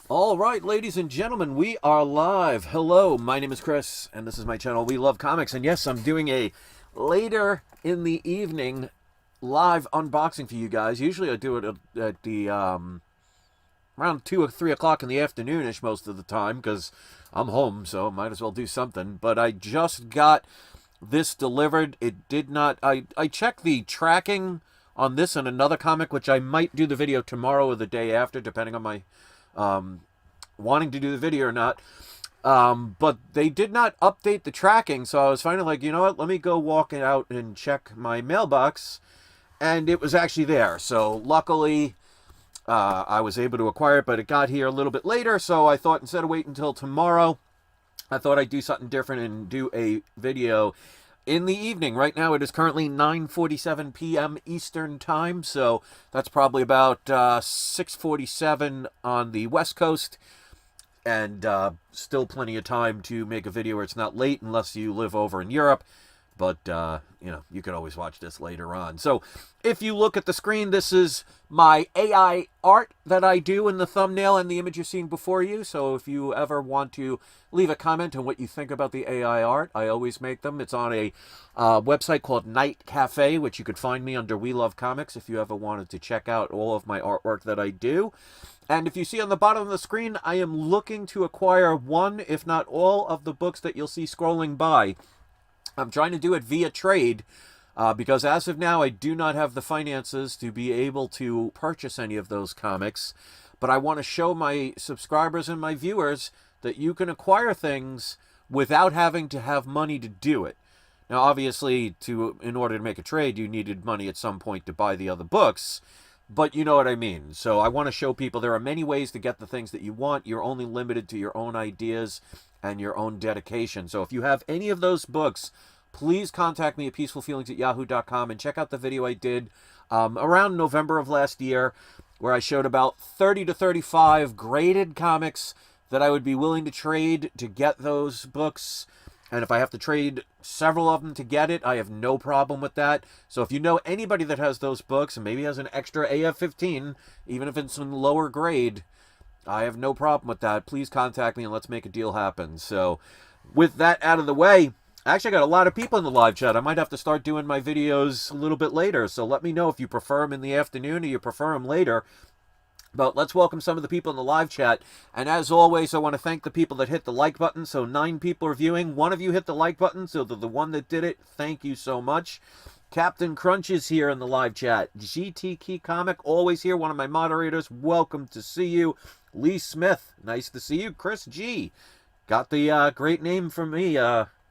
All right, ladies and gentlemen, we are live. Hello, my name is Chris, and this is my channel, We Love Comics. And yes, I'm doing a later in the evening live unboxing for you guys. Usually I do it at the around 2 or 3 o'clock in the afternoonish most of the time because I'm home, so might as well do something. But I just got this delivered. It did not... I checked the tracking on this and another comic, which I might do the video tomorrow or the day after, depending on my wanting to do the video or not. But they did not update the tracking, so I was finally like, you know what, let me go walk it out and check my mailbox, and it was actually there. So luckily, I was able to acquire it, but it got here a little bit later, so I thought instead of waiting until tomorrow, I thought I'd do something different and do a video in the evening. Right now it is currently 9:47 p.m. Eastern Time, so that's probably about 6:47 on the West Coast, and still plenty of time to make a video where it's not late unless you live over in Europe. But, you know, you could always watch this later on. So if you look at the screen, this is my AI art that I do in the thumbnail and the image you're seeing before you. So if you ever want to leave a comment on what you think about the AI art, I always make them. It's on a website called Night Cafe, which you could find me under We Love Comics if you ever wanted to check out all of my artwork that I do. And if you see on the bottom of the screen, I am looking to acquire one, if not all, of the books that you'll see scrolling by. I'm trying to do it via trade because as of now, I do not have the finances to be able to purchase any of those comics. But I want to show my subscribers and my viewers that you can acquire things without having to have money to do it. Now, obviously, in order to make a trade, you needed money at some point to buy the other books. But you know what I mean. So I want to show people there are many ways to get the things that you want. You're only limited to your own ideas and your own dedication. So if you have any of those books, please contact me at peacefulfeelings@yahoo.com and check out the video I did around November of last year, where I showed about 30 to 35 graded comics that I would be willing to trade to get those books. And if I have to trade several of them to get it, I have no problem with that. So if you know anybody that has those books and maybe has an extra AF-15, even if it's in lower grade, I have no problem with that. Please contact me and let's make a deal happen. So with that out of the way, I actually got a lot of people in the live chat. I might have to start doing my videos a little bit later. So let me know if you prefer them in the afternoon or you prefer them later. But let's welcome some of the people in the live chat. And as always, I want to thank the people that hit the like button. So 9 people are viewing. One of you hit the like button. So the one that did it, thank you so much. Captain Crunch is here in the live chat. GT Key Comic, always here, one of my moderators. Welcome to see you. Lee Smith, nice to see you. Chris G, got the great name from me,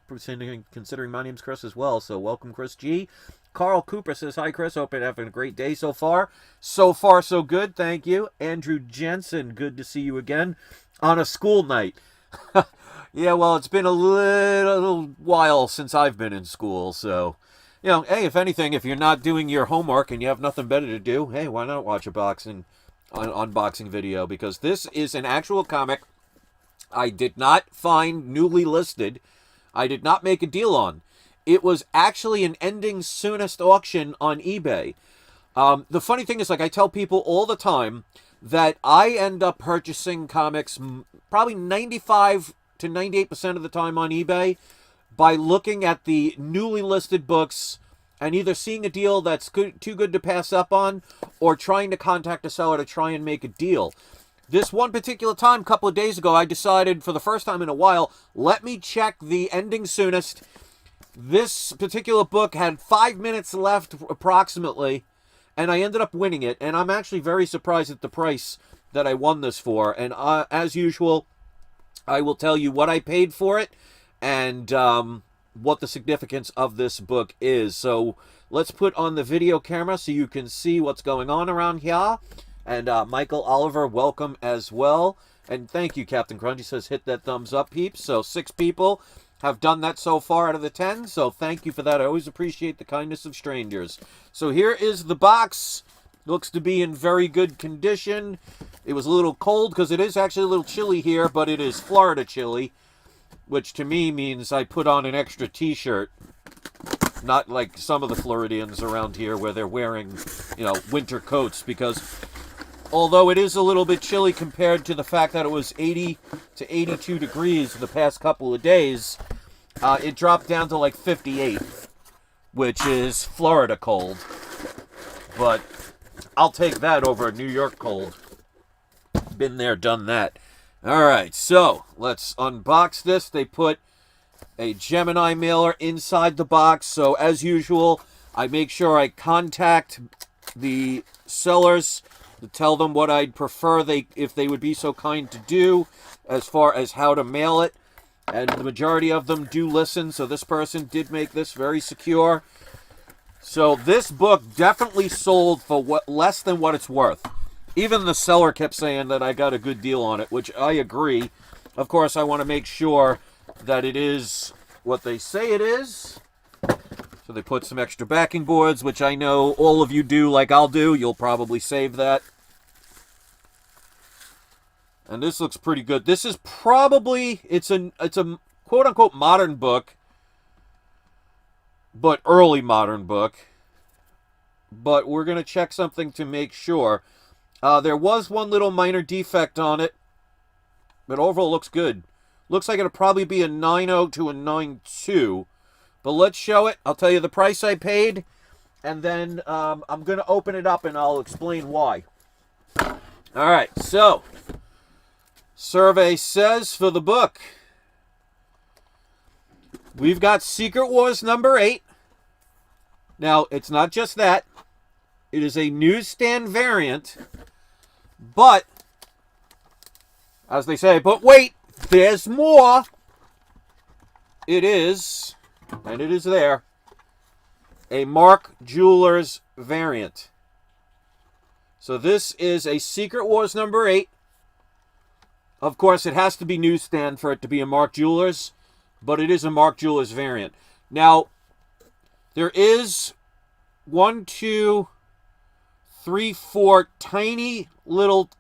considering my name's Chris as well. So welcome, Chris G. Carl Cooper says, hi, Chris. Hope you're having a great day so far. So far, so good. Thank you. Andrew Jensen, good to see you again on a school night. Yeah, well, it's been a little while since I've been in school, so... You know, hey, if anything, if you're not doing your homework and you have nothing better to do, hey, why not watch an unboxing video? Because this is an actual comic I did not find newly listed. I did not make a deal on. It was actually an ending soonest auction on eBay. The funny thing is, like I tell people all the time, that I end up purchasing comics probably 95 to 98% of the time on eBay by looking at the newly listed books and either seeing a deal that's too good to pass up on or trying to contact a seller to try and make a deal. This one particular time, a couple of days ago, I decided for the first time in a while, let me check the ending soonest. This particular book had 5 minutes left approximately, and I ended up winning it. And I'm actually very surprised at the price that I won this for. And as usual, I will tell you what I paid for it and what the significance of this book is. So let's put on the video camera so you can see what's going on around here. And Michael Oliver, welcome as well. And thank you, Captain Crunch. He says, hit that thumbs up, peeps. So 6 people have done that so far out of the 10. So thank you for that. I always appreciate the kindness of strangers. So here is the box. Looks to be in very good condition. It was a little cold because it is actually a little chilly here, but it is Florida chilly, which to me means I put on an extra t-shirt. Not like some of the Floridians around here where they're wearing, you know, winter coats, because although it is a little bit chilly compared to the fact that it was 80 to 82 degrees the past couple of days, it dropped down to like 58, which is Florida cold. But I'll take that over New York cold. Been there, done that. Alright, so let's unbox this. They put a Gemini mailer inside the box, so as usual, I make sure I contact the sellers to tell them what I'd prefer if they would be so kind to do as far as how to mail it. And the majority of them do listen, so this person did make this very secure. So this book definitely sold for less than what it's worth. Even the seller kept saying that I got a good deal on it, which I agree. Of course, I want to make sure that it is what they say it is. So they put some extra backing boards, which I know all of you do like I'll do. You'll probably save that. And this looks pretty good. This is probably, it's a quote-unquote modern book, but early modern book. But we're going to check something to make sure. There was one little minor defect on it, but overall looks good. Looks like it'll probably be a 9.0 to a 9.2. But let's show it. I'll tell you the price I paid, and then I'm going to open it up and I'll explain why. All right, so survey says for the book, we've got Secret Wars number 8. Now, it's not just that. It is a newsstand variant, but, as they say, but wait, there's more. It is, and it is there, a Mark Jewelers variant. So this is a Secret Wars number 8. Of course, it has to be newsstand for it to be a Mark Jewelers, but it is a Mark Jewelers variant. Now, there is 1, 2, 3, 4 tiny little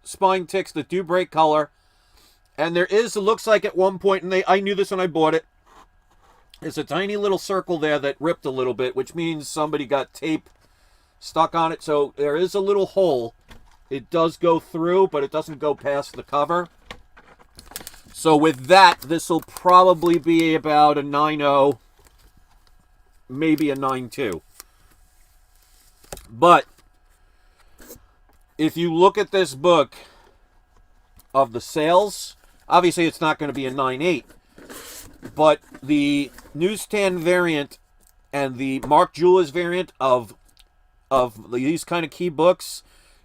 spine ticks that do break color. And there is, it looks like at one point, and I knew this when I bought it, there's a tiny little circle there that ripped a little bit, which means somebody got tape stuck on it. So there is a little hole. It does go through, but it doesn't go past the cover. So with that, this will probably be about a 9.0, maybe a 9.2. But if you look at this book of the sales, obviously it's not going to be a 9.8. But the newsstand variant and the Mark Jewelers variant of these kind of key books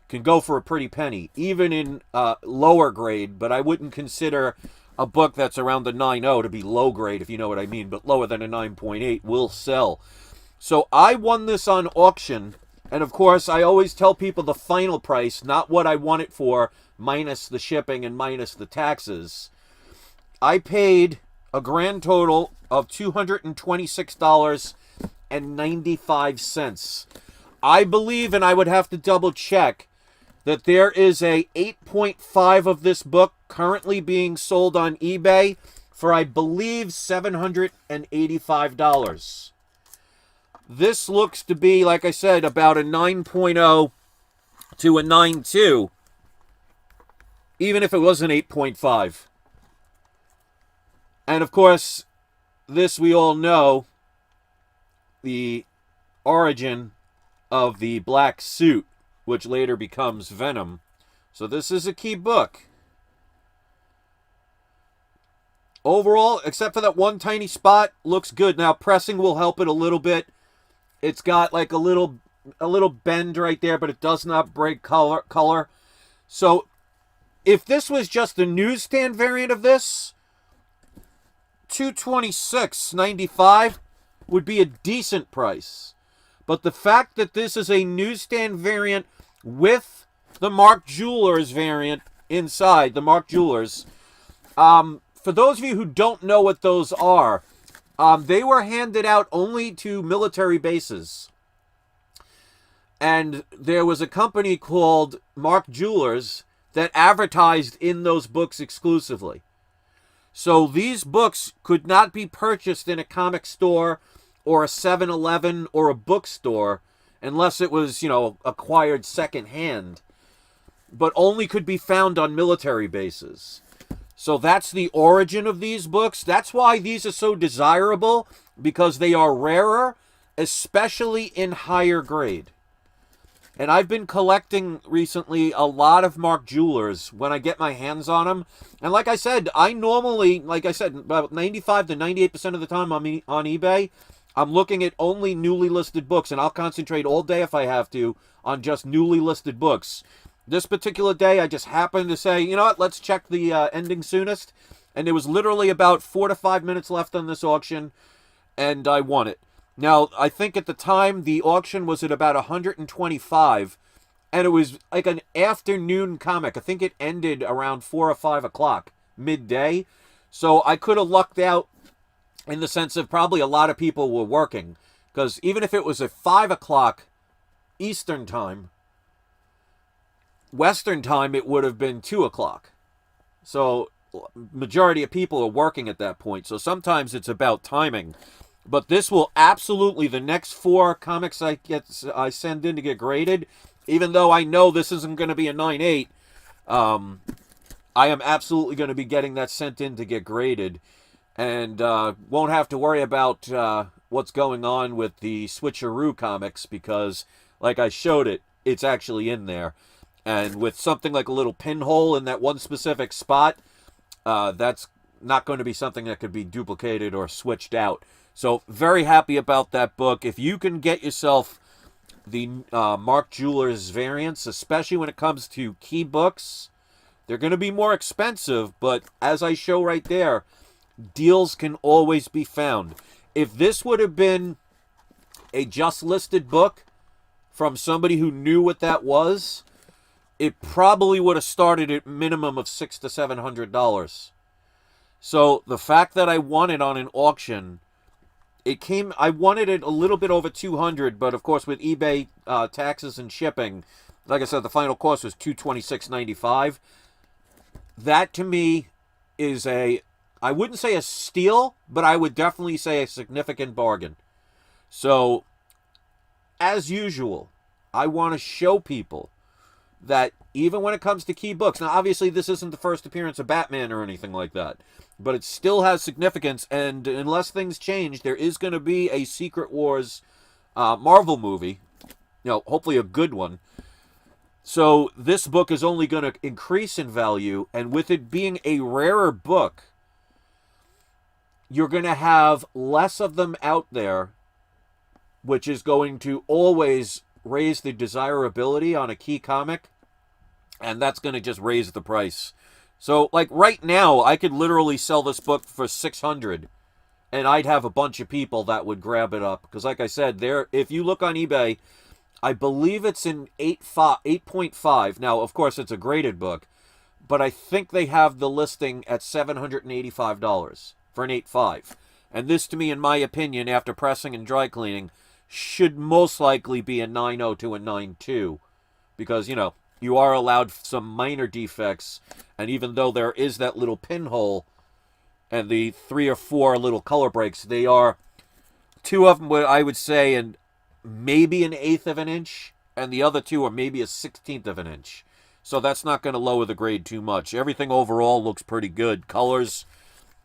can go for a pretty penny, even in lower grade. But I wouldn't consider a book that's around the 9.0 to be low grade, if you know what I mean. But lower than a 9.8 will sell. So I won this on auction. And of course, I always tell people the final price, not what I want it for, minus the shipping and minus the taxes. I paid a grand total of $226.95. I believe, and I would have to double check, that there is a 8.5 of this book currently being sold on eBay for, I believe, $785. This looks to be, like I said, about a 9.0 to a 9.2, even if it was an 8.5. And of course, this we all know, the origin of the black suit, which later becomes Venom. So this is a key book. Overall, except for that one tiny spot, looks good. Now, pressing will help it a little bit. It's got like a little bend right there, but it does not break color. So, if this was just the newsstand variant of this, $226.95 would be a decent price. But the fact that this is a newsstand variant with the Mark Jewelers variant inside, the Mark Jewelers, for those of you who don't know what those are, they were handed out only to military bases. And there was a company called Mark Jewelers that advertised in those books exclusively. So these books could not be purchased in a comic store or a 7-Eleven or a bookstore unless it was, acquired secondhand. but only could be found on military bases. So that's the origin of these books. That's why these are so desirable, because they are rarer, especially in higher grade. And I've been collecting recently a lot of Mark Jewelers when I get my hands on them. And like I said, I normally, about 95 to 98% of the time on eBay, I'm looking at only newly listed books, and I'll concentrate all day if I have to on just newly listed books. This particular day, I just happened to say, you know what, let's check the ending soonest. And there was literally about 4 to 5 minutes left on this auction, and I won it. Now, I think at the time, the auction was at about 125, and it was like an afternoon comic. I think it ended around 4 or 5 o'clock, midday. So I could have lucked out in the sense of probably a lot of people were working. Because even if it was at 5 o'clock Eastern time, Western time, it would have been 2 o'clock. So majority of people are working at that point. So sometimes it's about timing. But this will absolutely, the next 4 comics I send in to get graded, even though I know this isn't going to be a 9.8, I am absolutely going to be getting that sent in to get graded. And won't have to worry about what's going on with the Switcheroo comics, because, like I showed it, it's actually in there. And with something like a little pinhole in that one specific spot, that's not going to be something that could be duplicated or switched out. So, very happy about that book. If you can get yourself the Mark Jewelers variants, especially when it comes to key books, they're going to be more expensive, but as I show right there, deals can always be found. If this would have been a just listed book from somebody who knew what that was, it probably would have started at minimum of $600 to $700. So the fact that I won it on an auction, I wanted it a little bit over 200, but of course with eBay taxes and shipping, like I said, the final cost was $226.95. That to me is I wouldn't say a steal, but I would definitely say a significant bargain. So, as usual, I want to show people that even when it comes to key books, now obviously this isn't the first appearance of Batman or anything like that, but it still has significance, and unless things change, there is going to be a Secret Wars Marvel movie, hopefully a good one. So this book is only going to increase in value, and with it being a rarer book, you're going to have less of them out there, which is going to always raise the desirability on a key comic, and that's going to just raise the price. So, like right now, I could literally sell this book for $600, and I'd have a bunch of people that would grab it up. Because, like I said, if you look on eBay, I believe it's in 8.5. Now, of course, it's a graded book, but I think they have the listing at $785 for an 8.5. And this, to me, in my opinion, after pressing and dry cleaning, should most likely be a 9.0 to a 9.2. Because, you are allowed some minor defects, and even though there is that little pinhole and the 3 or 4 little color breaks, they are 2 of them, I would say, and maybe an 1/8 of an inch, and the other 2 are maybe a 1/16 of an inch. So that's not going to lower the grade too much. Everything overall looks pretty good. Colors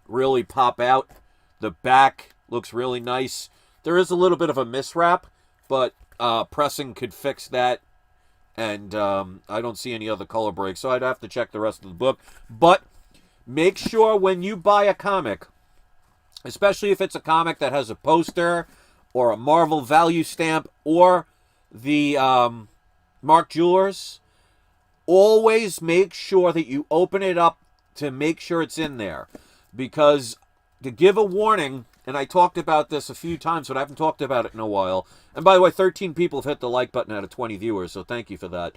really pop out. The back looks really nice. There is a little bit of a miswrap, but pressing could fix that. And I don't see any other color breaks, so I'd have to check the rest of the book. But make sure when you buy a comic, especially if it's a comic that has a poster or a Marvel value stamp or the Mark Jewelers, always make sure that you open it up to make sure it's in there. Because to give a warning, and I talked about this a few times, but I haven't talked about it in a while. And by the way, 13 people have hit the like button out of 20 viewers, so thank you for that.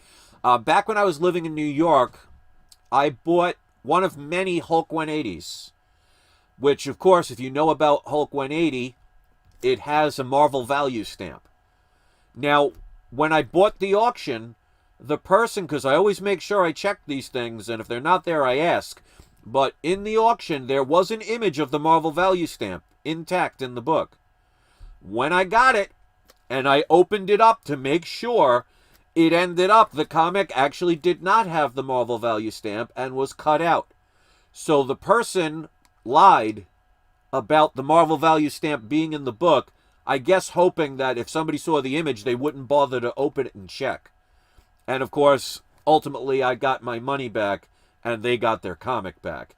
Back when I was living in New York, I bought one of many Hulk 180s. Which, of course, if you know about Hulk 180, it has a Marvel value stamp. Now, when I bought the auction, the person, because I always make sure I check these things, and if they're not there, I ask. But in the auction, there was an image of the Marvel value stamp intact in the book. When I got it, and I opened it up to make sure, it ended up the comic actually did not have the Marvel value stamp and was cut out. So the person lied about the Marvel value stamp being in the book, I guess hoping that if somebody saw the image, they wouldn't bother to open it and check. And of course, ultimately, I got my money back and they got their comic back.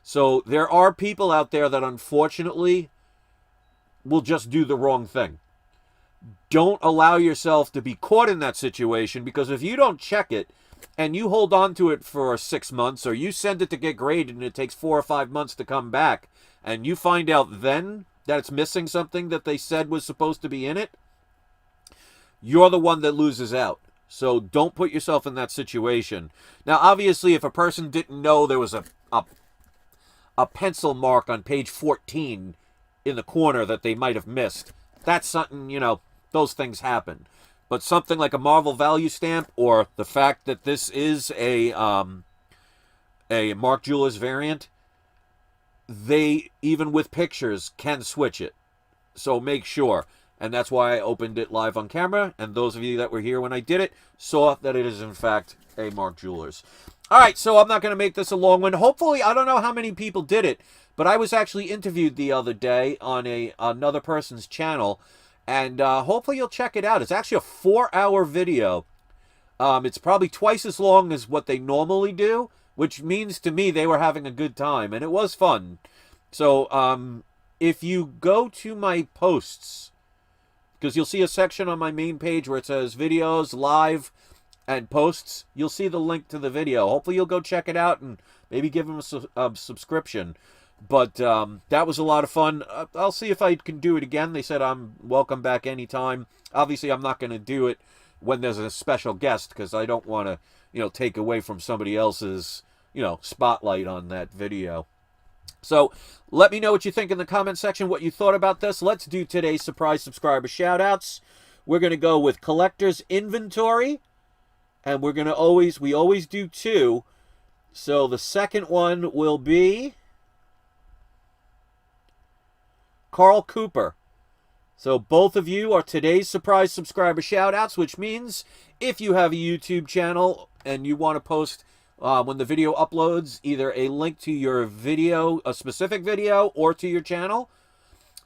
So there are people out there that unfortunately will just do the wrong thing. Don't allow yourself to be caught in that situation, because if you don't check it and you hold on to it for 6 months, or you send it to get graded and it takes 4 or 5 months to come back, and you find out then that it's missing something that they said was supposed to be in it, you're the one that loses out. So don't put yourself in that situation. Now, obviously, if a person didn't know there was a pencil mark on page 14 in the corner that they might have missed, that's something, those things happen. But something like a Marvel value stamp, or the fact that this is a Mark Jewelers variant, they, even with pictures, can switch it. So make sure. And that's why I opened it live on camera. And those of you that were here when I did it saw that it is, in fact, a Mark Jewelers. All right, so I'm not going to make this a long one. Hopefully, I don't know how many people did it, but I was actually interviewed the other day on another person's channel. And hopefully you'll check it out. It's actually a 4-hour video. It's probably twice as long as what they normally do, which means to me they were having a good time. And it was fun. So if you go to my posts, because you'll see a section on my main page where it says videos, live, and posts, you'll see the link to the video. Hopefully you'll go check it out and maybe give them a subscription. But that was a lot of fun. I'll see if I can do it again. They said I'm welcome back anytime. Obviously, I'm not going to do it when there's a special guest, because I don't want to, take away from somebody else's, spotlight on that video. So let me know what you think in the comment section, what you thought about this. Let's do today's surprise subscriber shout-outs. We're going to go with collector's inventory, and we're going to we always do 2. So the second one will be Carl Cooper. So both of you are today's surprise subscriber shout-outs, which means if you have a YouTube channel and you want to post when the video uploads, either a link to your video, a specific video, or to your channel,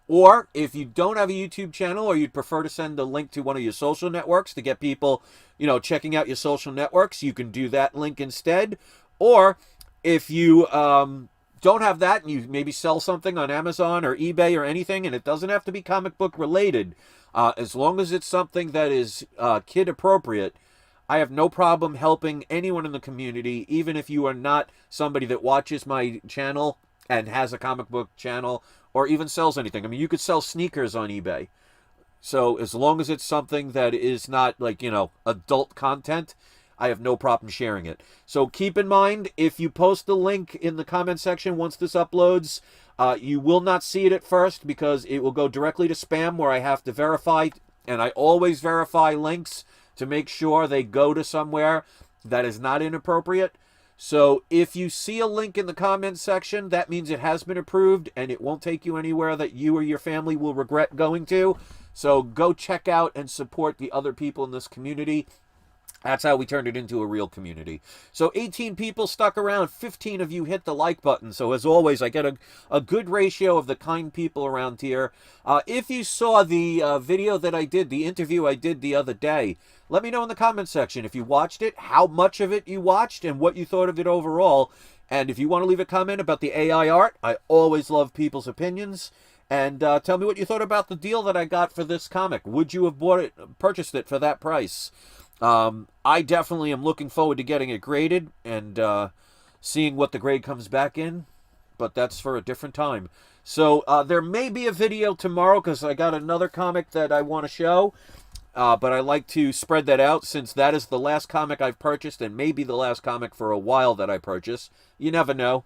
or if you don't have a YouTube channel or you'd prefer to send a link to one of your social networks to get people, checking out your social networks, you can do that link instead. Or if you don't have that and you maybe sell something on Amazon or eBay or anything, and it doesn't have to be comic book related, as long as it's something that is kid appropriate, I have no problem helping anyone in the community, even if you are not somebody that watches my channel and has a comic book channel or even sells anything. I mean, you could sell sneakers on eBay. So as long as it's something that is not like, adult content, I have no problem sharing it. So keep in mind, if you post the link in the comment section once this uploads, you will not see it at first because it will go directly to spam where I have to verify. And I always verify links to make sure they go to somewhere that is not inappropriate. So if you see a link in the comment section, that means it has been approved and it won't take you anywhere that you or your family will regret going to. So go check out and support the other people in this community. That's how we turned it into a real community. So 18 people stuck around. 15 of you hit the like button. So as always, I get a good ratio of the kind people around here. If you saw the video that I did, the interview I did the other day, let me know in the comment section if you watched it, how much of it you watched, and what you thought of it overall. And if you want to leave a comment about the AI art, I always love people's opinions. And tell me what you thought about the deal that I got for this comic. Would you have purchased it for that price? I definitely am looking forward to getting it graded and seeing what the grade comes back in, but that's for a different time. So there may be a video tomorrow because I got another comic that I want to show, but I like to spread that out since that is the last comic I've purchased and maybe the last comic for a while that I purchase. You never know.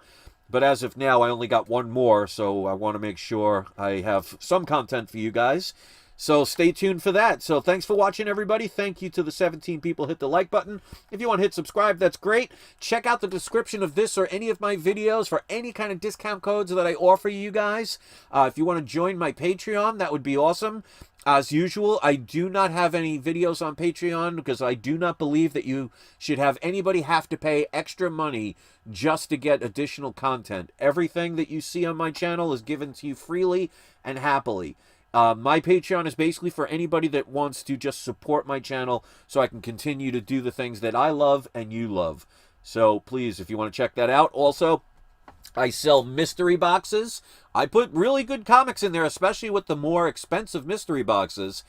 But as of now, I only got one more, so I want to make sure I have some content for you guys. So stay tuned for that. So thanks for watching, everybody. Thank you to the 17 people. Hit the like button. If you want to hit subscribe, that's great. Check out the description of this or any of my videos for any kind of discount codes that I offer you guys. If you want to join my Patreon, that would be awesome. As usual, I do not have any videos on Patreon because I do not believe that you should have anybody have to pay extra money just to get additional content. Everything that you see on my channel is given to you freely and happily. My Patreon is basically for anybody that wants to just support my channel so I can continue to do the things that I love and you love. So please, if you want to check that out. Also, I sell mystery boxes. I put really good comics in there, especially with the more expensive mystery boxes.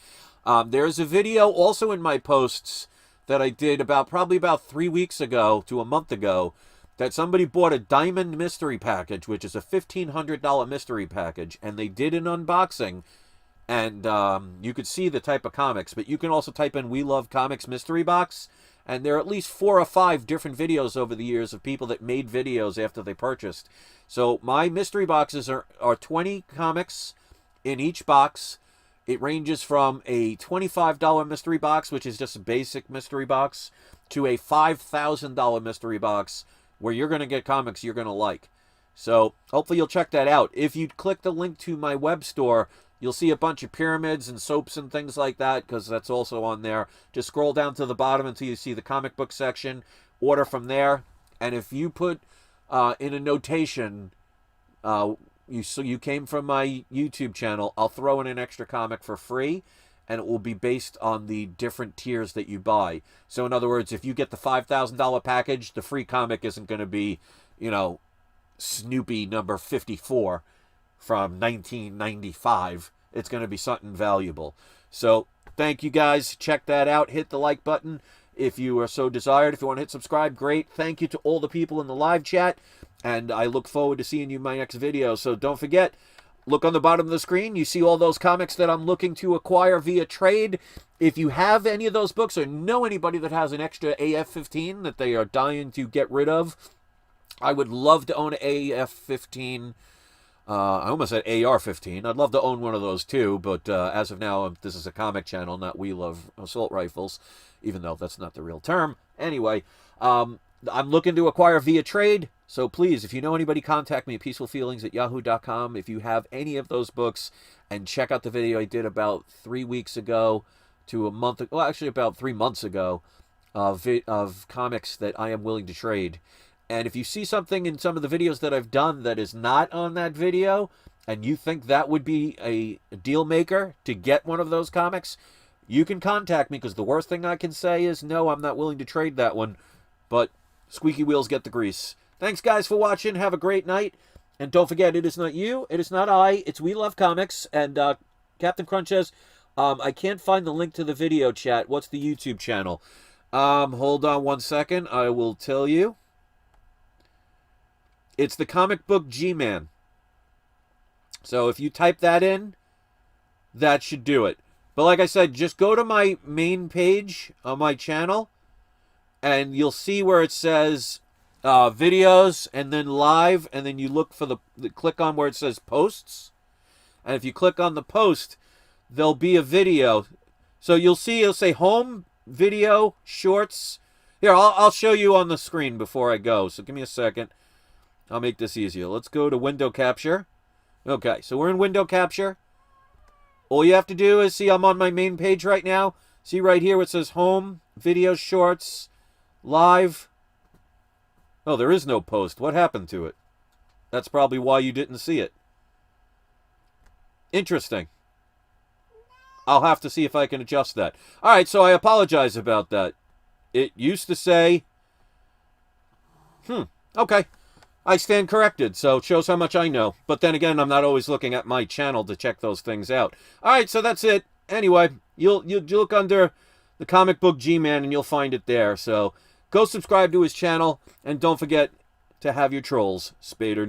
There's a video also in my posts that I did probably about 3 weeks ago to a month ago that somebody bought a diamond mystery package, which is a $1,500 mystery package, and they did an unboxing. And you could see the type of comics, but you can also type in "We Love Comics Mystery Box," and there are at least 4 or 5 different videos over the years of people that made videos after they purchased. So my mystery boxes are 20 comics in each box. It ranges from a $25 mystery box, which is just a basic mystery box, to a $5,000 mystery box where you're going to get comics you're going to like. So hopefully you'll check that out. If you click the link to my web store, you'll see a bunch of pyramids and soaps and things like that, because that's also on there. Just scroll down to the bottom until you see the comic book section. Order from there. And if you put in a notation, you came from my YouTube channel, I'll throw in an extra comic for free, and it will be based on the different tiers that you buy. So in other words, if you get the $5,000 package, the free comic isn't going to be, you know, Snoopy number 54 from 1995. It's going to be something valuable. So thank you guys. Check that out. Hit the like button if you are so desired. If you want to hit subscribe, great. Thank you to all the people in the live chat, and I look forward to seeing you in my next video. So don't forget, look on the bottom of the screen. You see all those comics that I'm looking to acquire via trade. If you have any of those books or know anybody that has an extra AF-15 that they are dying to get rid of, I would love to own an AF-15. I almost said AR-15. I'd love to own one of those too, but as of now, this is a comic channel, not We Love Assault Rifles, even though that's not the real term. Anyway, I'm looking to acquire via trade, so please, if you know anybody, contact me at peacefulfeelings@yahoo.com if you have any of those books, and check out the video I did about 3 weeks ago to a month, well, actually about 3 months ago, of comics that I am willing to trade. And if you see something in some of the videos that I've done that is not on that video, and you think that would be a deal maker to get one of those comics, you can contact me, because the worst thing I can say is, no, I'm not willing to trade that one. But squeaky wheels get the grease. Thanks, guys, for watching. Have a great night. And don't forget, it is not you, it is not I, it's We Love Comics. And Captain Crunch says, I can't find the link to the video chat. What's the YouTube channel? Hold on one second. I will tell you. It's the Comic Book G-Man. So if you type that in, that should do it. But like I said, just go to my main page on my channel, and you'll see where it says videos, and then live, and then you look for the click on where it says posts. And if you click on the post, there'll be a video. So you'll see, it'll say home, video, shorts. Here, I'll show you on the screen before I go. So give me a second. I'll make this easier. Let's go to window capture. Okay, so we're in window capture. All you have to do is, see, I'm on my main page right now. See right here where it says home, video, shorts, live. Oh, there is no post. What happened to it? That's probably why you didn't see it. Interesting. I'll have to see if I can adjust that. All right, so I apologize about that. It used to say... Okay. I stand corrected, so it shows how much I know. But then again, I'm not always looking at my channel to check those things out. All right, so that's it. Anyway, you'll look under the Comic Book G-Man, and you'll find it there. So go subscribe to his channel, and don't forget to have your trolls spayed or neutered.